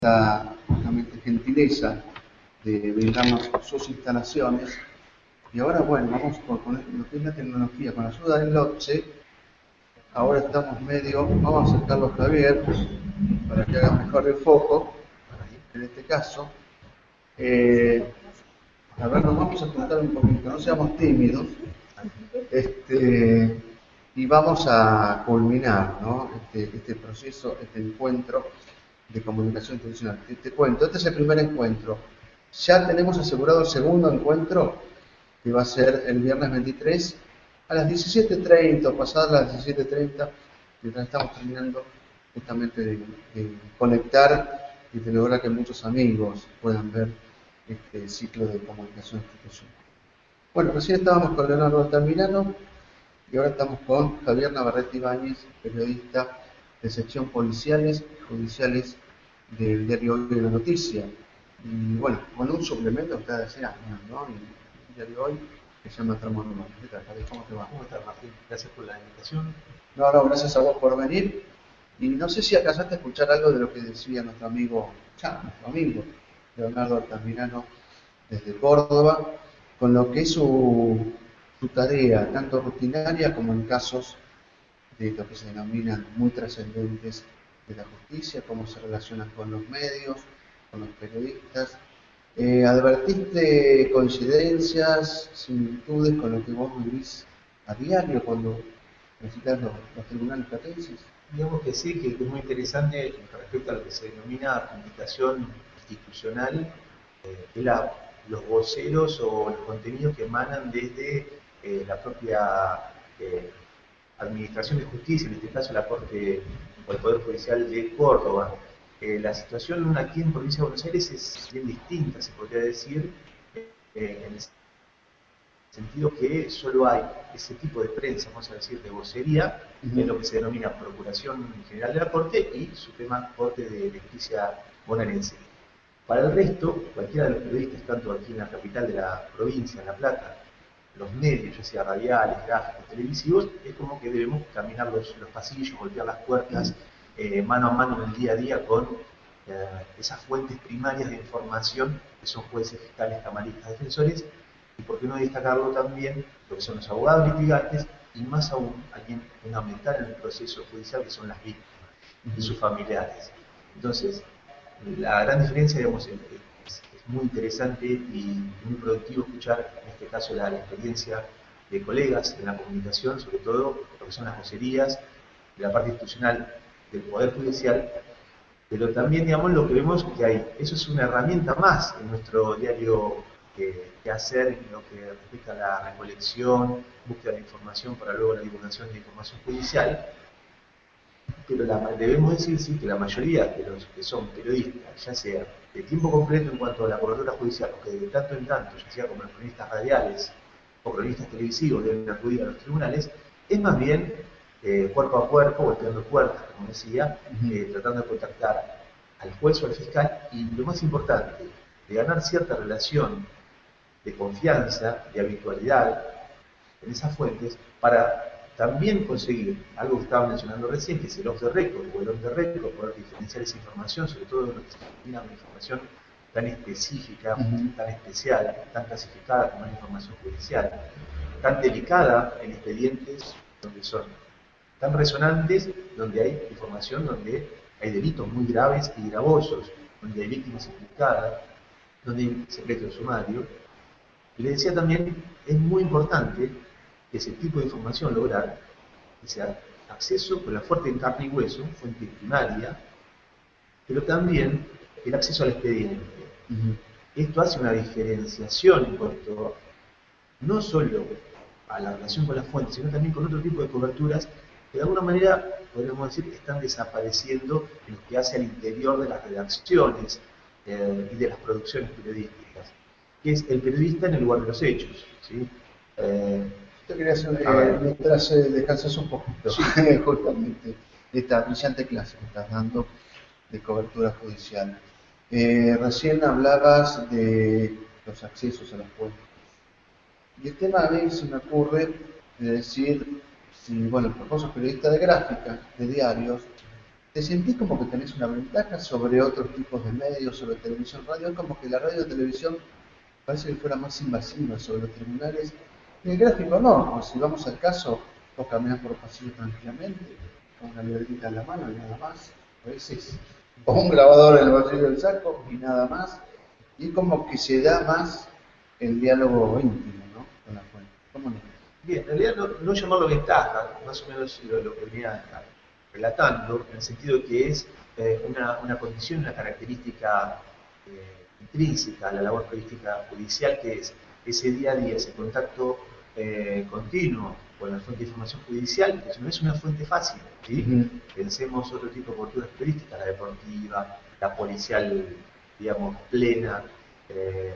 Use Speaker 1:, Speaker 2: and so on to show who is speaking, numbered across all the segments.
Speaker 1: la realmente gentileza de brindarnos sus instalaciones. Y ahora, bueno, vamos con lo que es la tecnología, con la ayuda del LOTSE. Ahora estamos vamos a acercarlo a Javier para que haga mejor el foco, en este caso. A ver, nos vamos a juntar un poquito, no seamos tímidos. Y vamos a culminar, ¿no? este proceso, este encuentro de comunicación institucional. Te cuento, este es el primer encuentro. Ya tenemos asegurado el segundo encuentro, que va a ser el viernes 23 a las 17:30, o pasadas las 17:30, mientras estamos terminando justamente de conectar y de lograr que muchos amigos puedan ver este ciclo de comunicación institucional. Bueno, recién estábamos con Leonardo Altamirano y ahora estamos con Javier Navarrete Ibáñez, periodista de sección policiales y judiciales del diario Hoy de la Noticia. Y bueno, con un suplemento que ustedes hace años, ¿no? El diario Hoy, que se llama Tramo Normal. ¿Qué tal, Javier? ¿Cómo te va?
Speaker 2: ¿Cómo estás, Martín? Gracias por la invitación.
Speaker 1: No, gracias a vos por venir. Y no sé si alcanzaste a escuchar algo de lo que decía nuestro amigo Leonardo Altamirano desde Córdoba, con lo que es su tarea, tanto rutinaria como en casos de lo que se denominan muy trascendentes de la justicia, cómo se relacionan con los medios, con los periodistas. ¿Advertiste coincidencias, similitudes con lo que vos vivís a diario cuando visitas los tribunales platenses?
Speaker 2: Digamos que sí, que es muy interesante respecto a lo que se denomina comunicación institucional, es los voceros o los contenidos que emanan desde la propia Administración de Justicia, en este caso la Corte o el Poder Judicial de Córdoba. La situación aquí en Provincia de Buenos Aires es bien distinta, se podría decir, en el sentido que solo hay ese tipo de prensa, vamos a decir, de vocería, en lo que se denomina Procuración General de la Corte y Suprema Corte de Justicia bonaerense. Para el resto, cualquiera de los periodistas, tanto aquí en la capital de la provincia, en La Plata, los medios, ya sea radiales, gráficos, televisivos, es como que debemos caminar los pasillos, golpear las puertas, mano a mano en el día a día con esas fuentes primarias de información que son jueces, fiscales, camaristas, defensores, y por qué no destacarlo también lo que son los abogados litigantes y más aún a quien fundamental en el proceso judicial, que son las víctimas y sus familiares. Entonces, la gran diferencia, digamos, es muy interesante y muy productivo escuchar, en este caso, la experiencia de colegas en la comunicación, sobre todo lo que son las vocerías, de la parte institucional del Poder Judicial, pero también, digamos, lo que vemos que hay, eso es una herramienta más en nuestro diario que hacer en lo que respecta a la recolección, búsqueda de información para luego la divulgación de información judicial. Pero debemos decir sí, que la mayoría de los que son periodistas, ya sea de tiempo completo en cuanto a la cobertura judicial, o que de tanto en tanto, ya sea como los cronistas radiales o cronistas televisivos, deben acudir a los tribunales, es más bien cuerpo a cuerpo, golpeando puertas, como decía, tratando de contactar al juez o al fiscal, y lo más importante, de ganar cierta relación de confianza, de habitualidad en esas fuentes, para también conseguir algo que estaba mencionando recién, que es el off the record o el on the record, poder diferenciar esa información, sobre todo lo que se denomina una información tan específica, tan especial, tan clasificada como una información judicial, tan delicada en expedientes donde son tan resonantes, donde hay información donde hay delitos muy graves y gravosos, donde hay víctimas implicadas, donde hay secreto de sumario. Y le decía también, es muy importante ese tipo de información lograr ese acceso con la fuente en carne y hueso, fuente primaria, pero también el acceso al expediente. Esto hace una diferenciación en cuanto no solo a la relación con la fuente, sino también con otro tipo de coberturas que de alguna manera, podríamos decir, que están desapareciendo en lo que hace al interior de las redacciones y de las producciones periodísticas, que es el periodista en el lugar de los hechos, ¿sí?
Speaker 1: Yo quería hacer, mientras descansas un poquito, sí. Justamente esta brillante clase que estás dando de cobertura judicial. Recién hablabas de los accesos a las fuentes. Y el tema a mí se me ocurre de decir, si, bueno, vos sos periodista de gráfica, de diarios, te sentís como que tenés una ventaja sobre otros tipos de medios, sobre televisión, radio. Es como que la radio y televisión parece que fuera más invasiva sobre los tribunales. Y el gráfico no, o si vamos al caso, vos caminás por pasillo tranquilamente, con una libretita en la mano y nada más. A veces, o un grabador en el bolsillo del saco y nada más. Y es como que se da más el diálogo íntimo, ¿no? Con la fuente. ¿Cómo no?
Speaker 2: Bien, en realidad no llamarlo ventaja, más o menos lo que venía relatando, en el sentido de que es una condición, una característica intrínseca a la labor periodística judicial, que es ese día a día, ese contacto continuo con la fuente de información judicial, que no es una fuente fácil, ¿sí? Pensemos otro tipo de coberturas periodísticas, la deportiva, la policial, digamos, plena,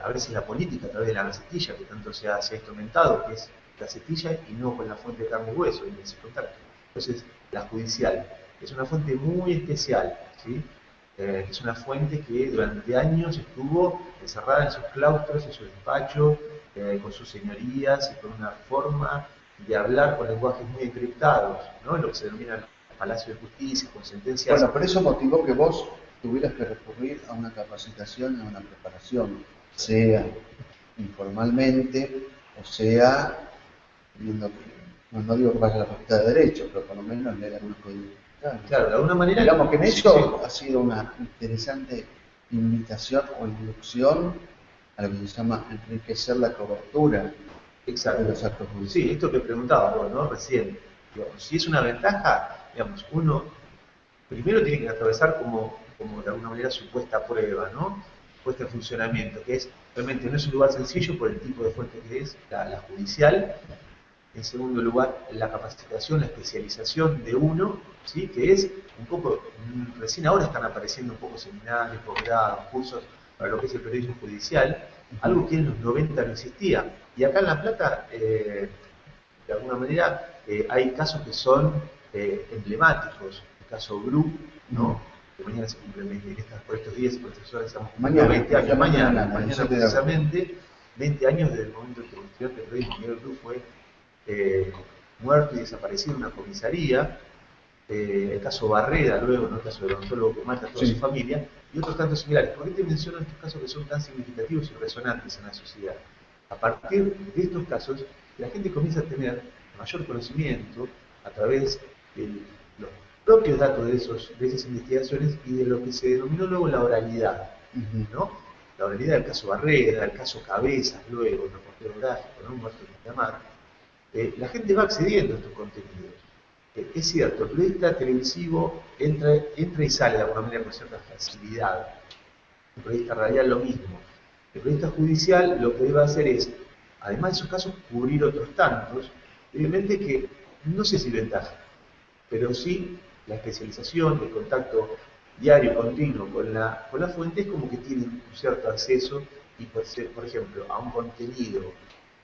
Speaker 2: a veces la política a través de la gacetilla, que tanto se ha instrumentado, que es gacetilla y no con la fuente de carne y hueso en ese contacto. Entonces, la judicial es una fuente muy especial, ¿sí? Es una fuente que durante años estuvo encerrada en sus claustros, en su despacho, con sus señorías y con una forma de hablar con lenguajes muy encriptados, ¿no? Lo que se denomina el Palacio de Justicia, con sentencias.
Speaker 1: Bueno, pero eso motivó que vos tuvieras que recurrir a una capacitación, a una preparación, sea informalmente, o sea, viendo que, no digo que vaya a la facultad de Derecho, pero por lo menos leer algunos códigos.
Speaker 2: Claro, de alguna manera.
Speaker 1: Digamos que en eso ha sido una interesante invitación o inducción a lo que se llama enriquecer la cobertura.
Speaker 2: Exacto.
Speaker 1: De los actos judiciales.
Speaker 2: Sí, esto que preguntabas vos, ¿no? Recién. Digamos, si es una ventaja, digamos, uno primero tiene que atravesar como de alguna manera su puesta a prueba, ¿no? Puesta en funcionamiento, que es, realmente no es un lugar sencillo por el tipo de fuente que es la judicial. En segundo lugar, la capacitación, la especialización de uno, ¿sí? Que es un poco, recién ahora están apareciendo un poco seminarios, posgrados, cursos para lo que es el periodismo judicial, algo que en los 90 no existía. Y acá en La Plata, de alguna manera, hay casos que son emblemáticos. El caso Bru, ¿no? Que mañana se cumple 20, por estos días, por estas horas, estamos cumpliendo 20 años, mañana precisamente, 20 años desde el momento en que el estudiante de periodismo Miguel Bru fue muerto y desaparecido en una comisaría, el caso Barreda luego, ¿no? El caso del odontólogo que mata a toda su familia, y otros tantos similares. ¿Por qué te menciono estos casos que son tan significativos y resonantes en la sociedad? A partir de estos casos, la gente comienza a tener mayor conocimiento a través de los propios datos de esas investigaciones y de lo que se denominó luego la oralidad, ¿no? La oralidad del caso Barreda, el caso Cabezas, luego, el reportero gráfico, ¿no? Muerto en Miramar. La gente va accediendo a estos contenidos. Es cierto, el periodista televisivo entra y sale de alguna manera con cierta facilidad. El periodista radial lo mismo. El periodista judicial lo que debe hacer es, además de esos casos, cubrir otros tantos. Evidentemente que no sé si ventaja, pero sí la especialización, el contacto diario, continuo con la fuente es como que tienen un cierto acceso y, por ejemplo, a un contenido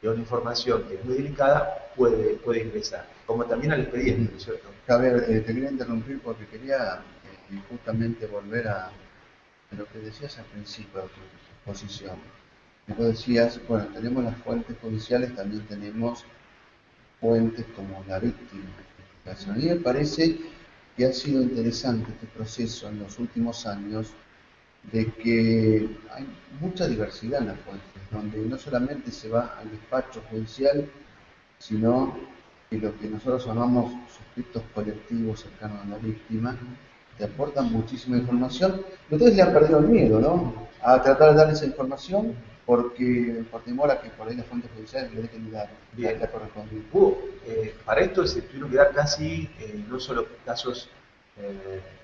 Speaker 2: y a una información que es muy delicada puede ingresar, como también al expediente, ¿no es cierto?
Speaker 1: Javier, te quería interrumpir porque quería justamente volver a lo que decías al principio de tu exposición. Vos decías, bueno, tenemos las fuentes judiciales, también tenemos fuentes como la víctima. A mí me parece que ha sido interesante este proceso en los últimos años de que hay mucha diversidad en las fuentes, donde no solamente se va al despacho judicial, sino que lo que nosotros llamamos suscriptos colectivos cercanos a la víctima, te aportan muchísima información. Ustedes le han perdido el miedo, ¿no? A tratar de dar esa información por temor a que por ahí las fuentes judiciales le dejen de dar la correspondiente.
Speaker 2: Para esto se tuvieron que dar casi, no solo casos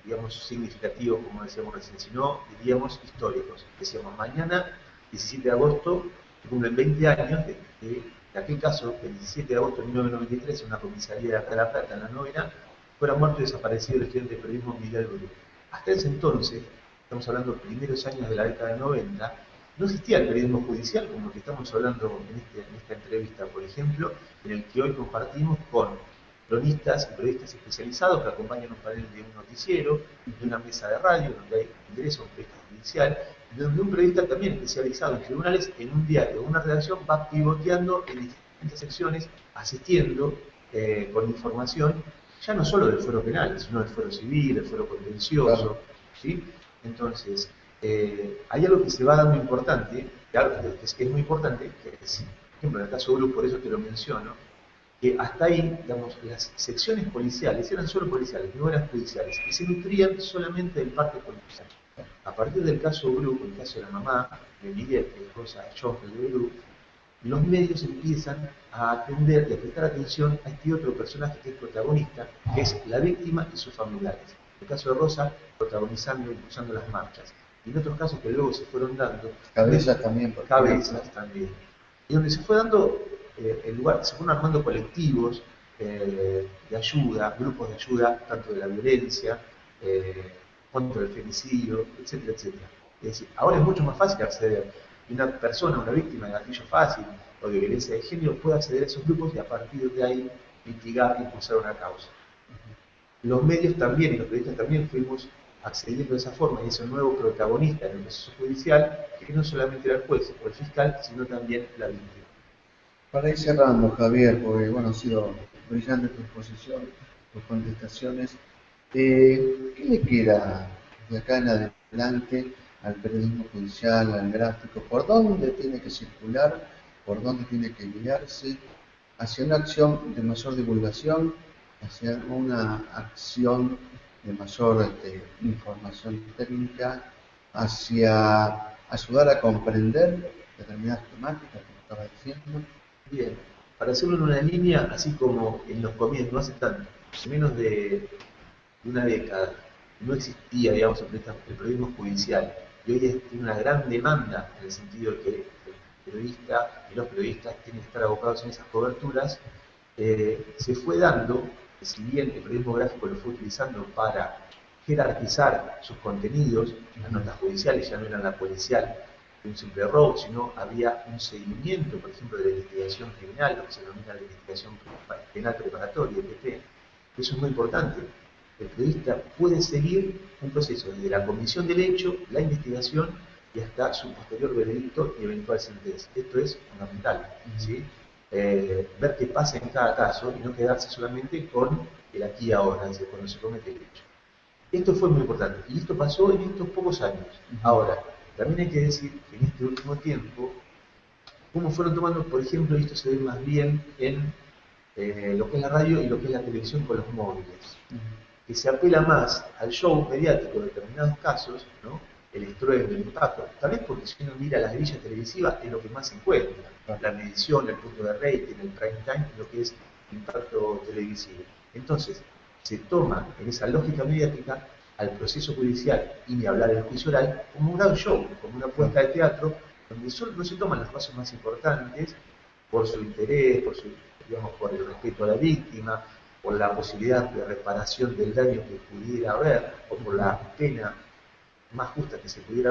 Speaker 2: digamos, significativos, como decíamos recién, sino, diríamos, históricos. Decíamos, mañana, 17 de agosto, cumplen 20 años de aquel caso, que el 17 de agosto de 1993, en una comisaría de acá de La Plata, en la novena, fuera muerto y desaparecido el estudiante de periodismo Miguel Bru. Hasta ese entonces, estamos hablando de los primeros años de la década de 90, no existía el periodismo judicial como el que estamos hablando en esta entrevista, por ejemplo, en el que hoy compartimos con cronistas y periodistas especializados que acompañan un panel de un noticiero, de una mesa de radio, donde hay ingreso a un periodista judicial, donde un periodista también especializado en tribunales, en un diario, una redacción, va pivoteando en distintas secciones, asistiendo con información ya no solo del fuero penal, sino del fuero civil, del fuero contencioso,
Speaker 1: Claro.
Speaker 2: ¿sí? Entonces, hay algo que se va dando importante, que es muy importante, que es, por ejemplo, en el caso de Blue, por eso te lo menciono, que hasta ahí, digamos, las secciones policiales eran solo policiales, no eran judiciales, y se nutrían solamente del parte policial. A partir del caso Blue, el caso de la mamá de Miguel, que es Rosa Schoffel de Blue, los medios empiezan a atender y a prestar atención a este otro personaje que es protagonista, que es la víctima y sus familiares. En el caso de Rosa, protagonizando y impulsando las marchas. Y en otros casos que luego se fueron dando,
Speaker 1: Cabezas también, por ejemplo.
Speaker 2: cabezas también. Y donde se fue dando el lugar, se fueron armando colectivos de ayuda, grupos de ayuda, tanto de la violencia, contra el femicidio, etcétera, etcétera. Es decir, ahora es mucho más fácil acceder. Y una persona, una víctima de gatillo fácil o de violencia de género puede acceder a esos grupos y a partir de ahí mitigar e impulsar una causa. Los medios también y los periodistas también fuimos accediendo de esa forma y ese nuevo protagonista en el proceso judicial, que no solamente era el juez o el fiscal, sino también la víctima.
Speaker 1: Para ir cerrando, Javier, porque bueno, ha sido brillante tu exposición, tus contestaciones. ¿Qué le queda de acá en adelante al periodismo judicial, al gráfico? ¿Por dónde tiene que circular? ¿Por dónde tiene que guiarse? ¿Hacia una acción de mayor divulgación? ¿Hacia una acción de mayor información técnica? ¿Hacia ayudar a comprender determinadas temáticas, como estaba diciendo?
Speaker 2: Bien, para hacerlo en una línea, así como en los comienzos, no hace tanto, menos de una década, no existía, digamos, el periodismo judicial. Y hoy tiene una gran demanda en el sentido de que el periodista y los periodistas tienen que estar abocados en esas coberturas. Se fue dando, que si bien el periodismo gráfico lo fue utilizando para jerarquizar sus contenidos, las notas judiciales ya no eran la policial de un simple robo, sino había un seguimiento, por ejemplo, de la investigación criminal, lo que se denomina la investigación penal preparatoria, EPP. Eso es muy importante. El periodista puede seguir un proceso desde la comisión del hecho, la investigación y hasta su posterior veredicto y eventual sentencia. Esto es fundamental, ¿sí? Ver qué pasa en cada caso y no quedarse solamente con el aquí y ahora, es decir, cuando se comete el hecho. Esto fue muy importante y esto pasó en estos pocos años. Ahora, también hay que decir que en este último tiempo, cómo fueron tomando, por ejemplo, y esto se ve más bien en lo que es la radio y lo que es la televisión con los móviles, que se apela más al show mediático de determinados casos, ¿no? El estruendo, el impacto, tal vez porque si uno mira las grillas televisivas es lo que más se encuentra, la medición, el punto de rating, el prime time, lo que es impacto televisivo. Entonces, se toma en esa lógica mediática al proceso judicial y ni hablar del juicio oral como un gran show, como una puesta de teatro, donde solo no se toman los pasos más importantes por su interés, por su, digamos, por el respeto a la víctima, por la posibilidad de reparación del daño que pudiera haber o por la pena más justa que se pudiera